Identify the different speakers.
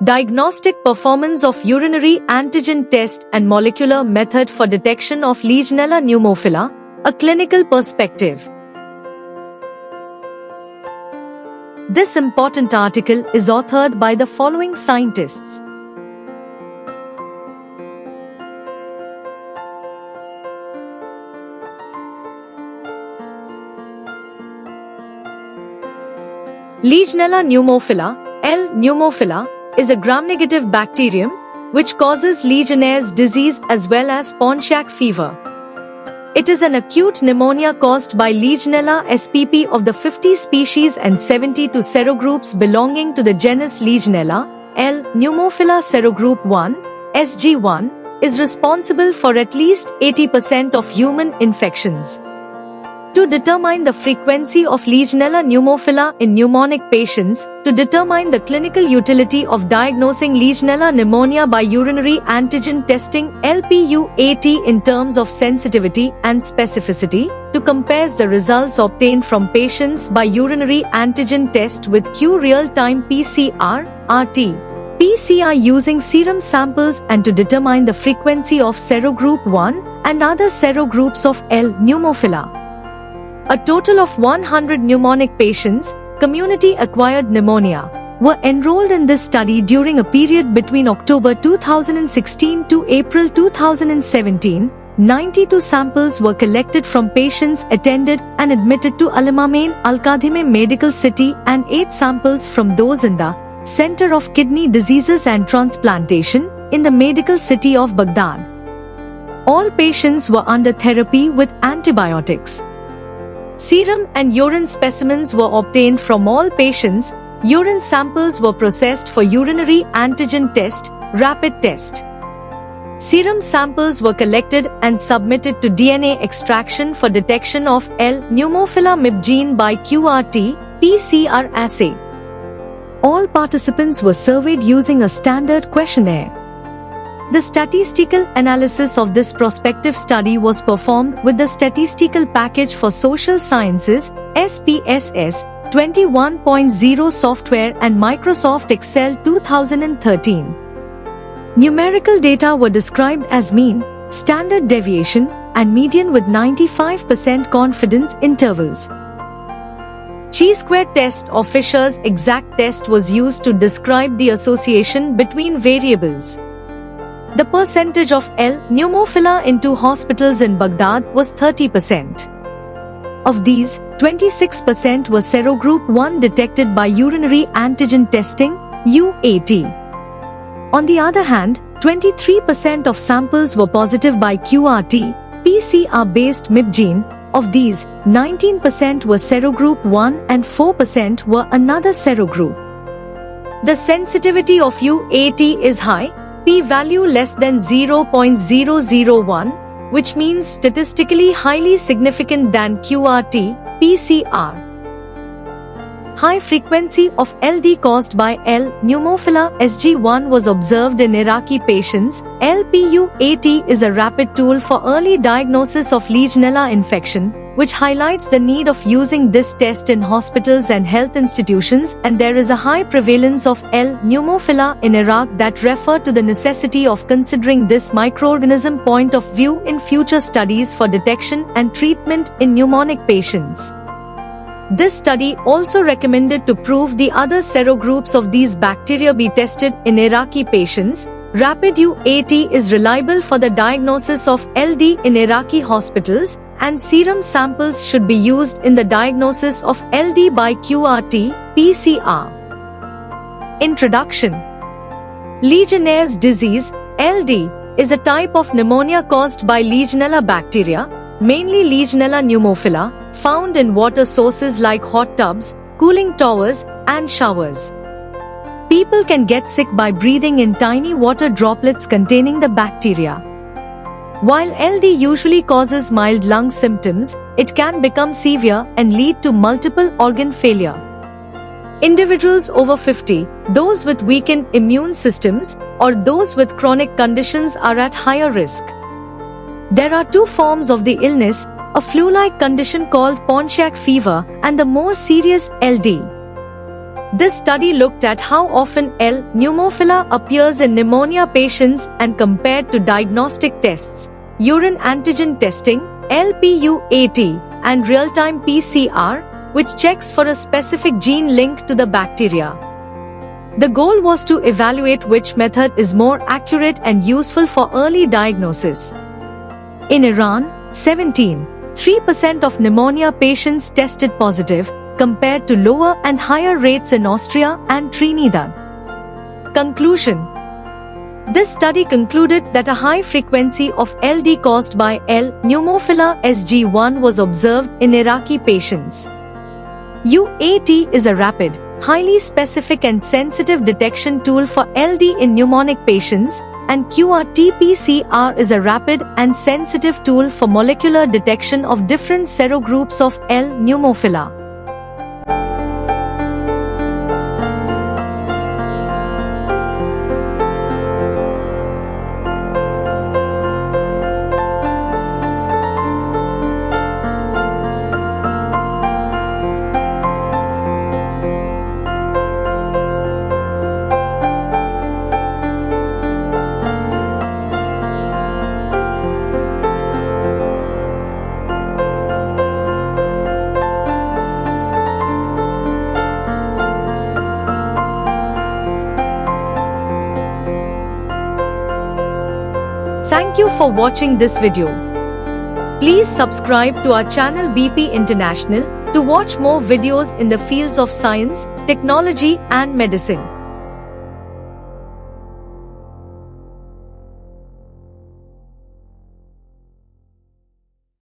Speaker 1: Diagnostic performance of urinary antigen test and molecular method for detection of Legionella pneumophila, a clinical perspective. This important article is authored by the following scientists. Legionella pneumophila, L. pneumophila, is a gram-negative bacterium which causes Legionnaire's disease as well as Pontiac fever. It is an acute pneumonia caused by Legionella spp of the 50 species and 72 serogroups belonging to the genus Legionella. L. pneumophila serogroup 1, SG1, is responsible for at least 80% of human infections. To determine the frequency of Legionella pneumophila in pneumonic patients, to determine the clinical utility of diagnosing Legionella pneumonia by urinary antigen testing LPUAT in terms of sensitivity and specificity, to compare the results obtained from patients by urinary antigen test with Q real-time PCR, RT, PCR using serum samples and to determine the frequency of serogroup 1 and other serogroups of L. pneumophila. A total of 100 pneumonic patients, community-acquired pneumonia, were enrolled in this study during a period between October 2016 to April 2017. 92 samples were collected from patients attended and admitted to Al-Imamain Al-Kadhimi Medical City and 8 samples from those in the Center of Kidney Diseases and Transplantation in the Medical City of Baghdad. All patients were under therapy with antibiotics. Serum and urine specimens were obtained from all patients. Urine samples were processed for urinary antigen test, rapid test. Serum samples were collected and submitted to DNA extraction for detection of L. pneumophila MIB gene by QRT, PCR assay. All participants were surveyed using a standard questionnaire. The statistical analysis of this prospective study was performed with the Statistical Package for Social Sciences (SPSS) 21.0 software and Microsoft Excel 2013. Numerical data were described as mean, standard deviation, and median with 95% confidence intervals. Chi-square test or Fisher's exact test was used to describe the association between variables. The percentage of L. pneumophila in 2 hospitals in Baghdad was 30%. Of these, 26% were serogroup 1 detected by urinary antigen testing, UAT. On the other hand, 23% of samples were positive by QRT, PCR-based MIB gene. Of these, 19% were serogroup 1 and 4% were another serogroup. The sensitivity of UAT is high, p-value less than 0.001, which means statistically highly significant than QRT, PCR. High frequency of LD caused by L. pneumophila SG1 was observed in Iraqi patients. LPUAT is a rapid tool for early diagnosis of Legionella infection, which highlights the need of using this test in hospitals and health institutions, and there is a high prevalence of L. pneumophila in Iraq that refer to the necessity of considering this microorganism point of view in future studies for detection and treatment in pneumonic patients. This study also recommended to prove the other serogroups of these bacteria be tested in Iraqi patients. Rapid UAT is reliable for the diagnosis of LD in Iraqi hospitals, and serum samples should be used in the diagnosis of LD by QRT, PCR. Introduction. Legionnaire's disease, LD, is a type of pneumonia caused by Legionella bacteria, mainly Legionella pneumophila, found in water sources like hot tubs, cooling towers, and showers. People can get sick by breathing in tiny water droplets containing the bacteria. While LD usually causes mild lung symptoms, it can become severe and lead to multiple organ failure. Individuals over 50, those with weakened immune systems, or those with chronic conditions are at higher risk. There are 2 forms of the illness, a flu-like condition called Pontiac fever and the more serious LD. This study looked at how often L. pneumophila appears in pneumonia patients and compared to diagnostic tests, urine antigen testing, LPUAT, and real-time PCR, which checks for a specific gene linked to the bacteria. The goal was to evaluate which method is more accurate and useful for early diagnosis. In Iran, 3% of pneumonia patients tested positive, compared to lower and higher rates in Austria and Trinidad. Conclusion: this study concluded that a high frequency of LD caused by L. pneumophila SG1 was observed in Iraqi patients. UAT is a rapid, highly specific and sensitive detection tool for LD in pneumonic patients, and qRT-PCR is a rapid and sensitive tool for molecular detection of different serogroups of L. pneumophila. Thank you for watching this video. Please subscribe to our channel BP International to watch more videos in the fields of science, technology and medicine.